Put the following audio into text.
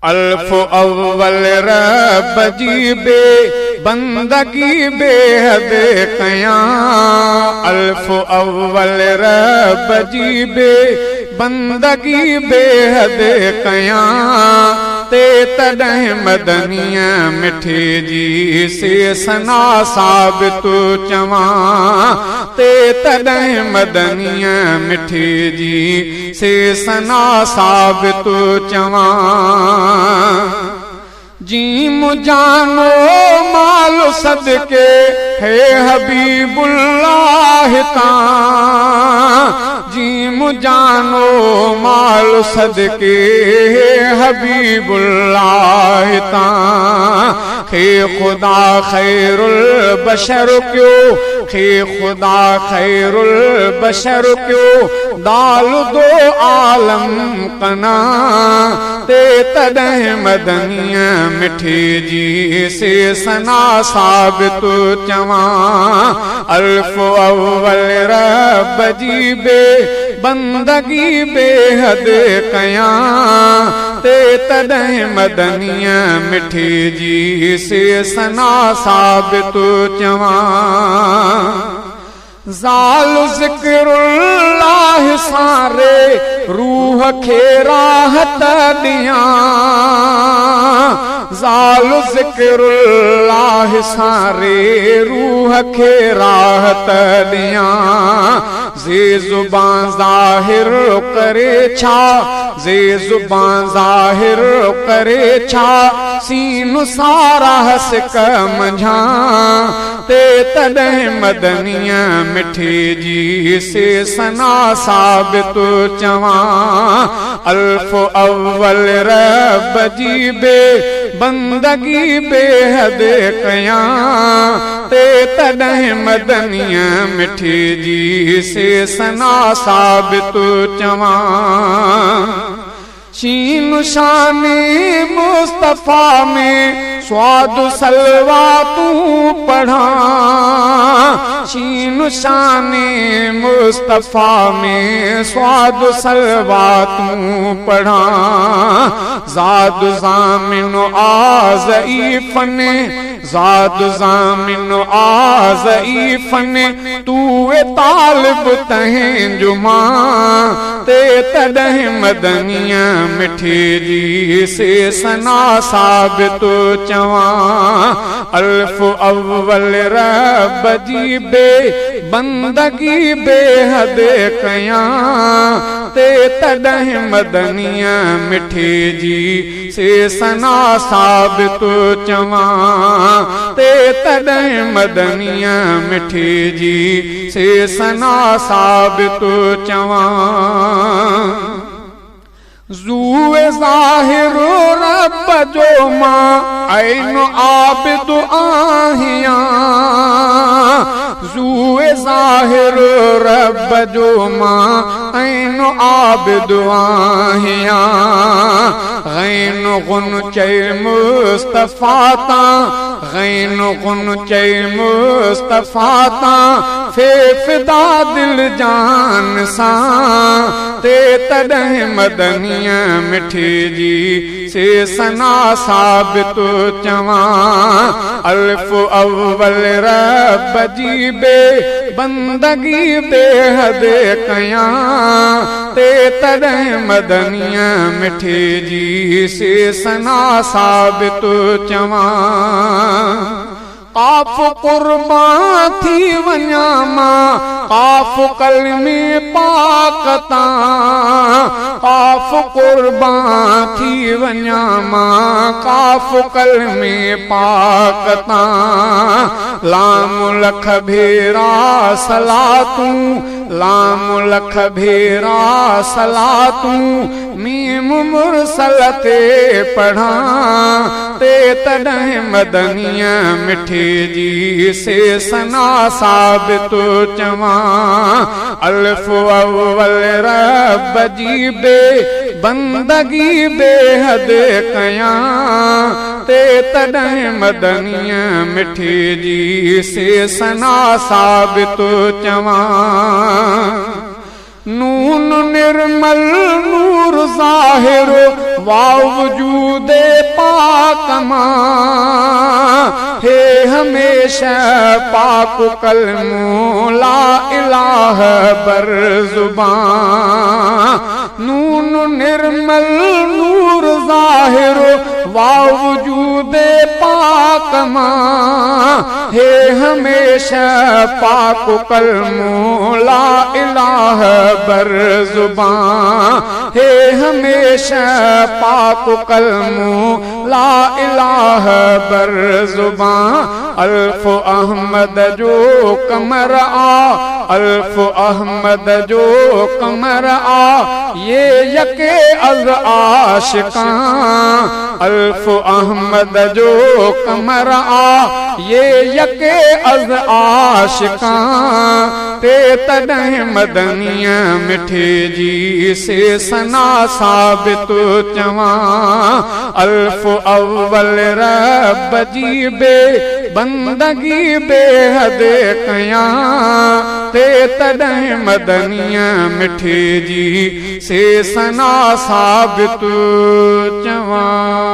अल्फ अव्वल रब जी बे बंदगी बेहद कया। अल्फ अव्वल रब जी बे बंदगी बेहद कया। ते तॾहिं मदनिया मिठे जी से सना साबित चवां। ते तॾहिं मदनिया मिठे जी से सना साबित चवां। जी मुजानो माल सदके है हबीबुल्लाह तां। जी मुजानो माल सदके है हबीबुल्लाह तां। खे खुदा खैरुल बशर क्यों, खे खुदा खैरुल बशर क्यों दाल दो आलम कना। ते तॾहिं मदनिया मिठे जी से सना साबित चवां। अल्फ अव्वल रब जी बे बंदगी बेहद कया। ते तॾहिं मदनिया मिठे जी से सना साबित चवां। ज़ाल ज़िक्रुल्लाह सारे रूह खे राहत ॾियां। ज़ाल ज़िक्रुल्लाह सारे रूह खे राहत ॾियां। ज़े ज़ुबान ज़ाहिर करे छा, ज़े ज़ुबान ज़ाहिर करे छा सीन सारा हस कमझां। ते तॾहिं मदनिया मिठे जी से सना साबित चवां। अल्फ अव्वल रब जी बे बंदगी बेहद कया। ते तॾहिं मदनिया मिठे जी से सना साबित चवां। शीन शानी मुस्तफा में स्वाद सलवा तू पढ़ा। शीन शानी मुस्तफा में स्वाद सलवा तू पढ़ा। ज़ाद ज़ामिन आज़ईफ़न, ज़ाद ज़ामिन आज़ईफ़न तू तालिब तहें जुमा। ते तॾहिं मदनिया मिठे जी से सना साबित चवां। अल्फ अव्वल रब जी बे बंदगी बेहद कया। ते तॾहिं मदनिया मिठे जी से सना साबित चवां। ते तॾहिं मदनिया मिठे जी से सना साबित चवां। ज़ूए ज़ाहिर रब जो मां ऐन आबिद आहियां। ज़ूए ज़ाहिर रब जो मां ऐन आबिद आहियां। गैन गुन चए मुस्तफा तां, गैन गुन चए मुस्तफा तां फे फिदा दिल जान सां। ते तॾहिं मदनिया मिठे जी से सना साबित चवां। अल्फ अव्वल रब जी बे बंदगी बेहद कया। ते तॾहिं मदनिया मिठे जी से सना साबित चवां। काफ कुर्बान थी वञा मां, काफ कलमे पाक तां। काफ कुर्बान थी वञा मां, काफ कलमे पाक तां। लाम लख भेरा सलातूं, लाम लख भेरा सलातूं मीम मुरसल ते पढ़ां। ते तॾहिं मदनिया मिठे जी से सना साबित चवां। अल्फ अव्वल रब जी बे बंदगी बेहद कया। ते तॾहिं मदनिया मिठे जी से सना साबित चवां। नून निर्मल नूर ज़ाहिर वावजूदे पाक मां हे हमेशा पाक कलमो ला इलाहा बर ज़ुबान। नून निर्मल नूर ज़ाहिर वावजूदे पाक मां हे हमेशा पाक कलमो ला इलाहा बर ज़ुबान। हे हमेशा पाक कलमो ला इलाहा बर ज़ुबान। अल्फ अहमद जो कमर आ, अल्फ अहमद जो कमर आ, ये यके अज़ आशिकां। अल्फ अहमद जो कमर आ, ये यके अज़ आशिकां। ते तॾहिं मदनिया मिठे जी से सना साबित चवां। अल्फ अव्वल रब जी बे बंदगी बेहद कयां। ते तॾहिं मदनिया मिठे जी से सना साबित चवां।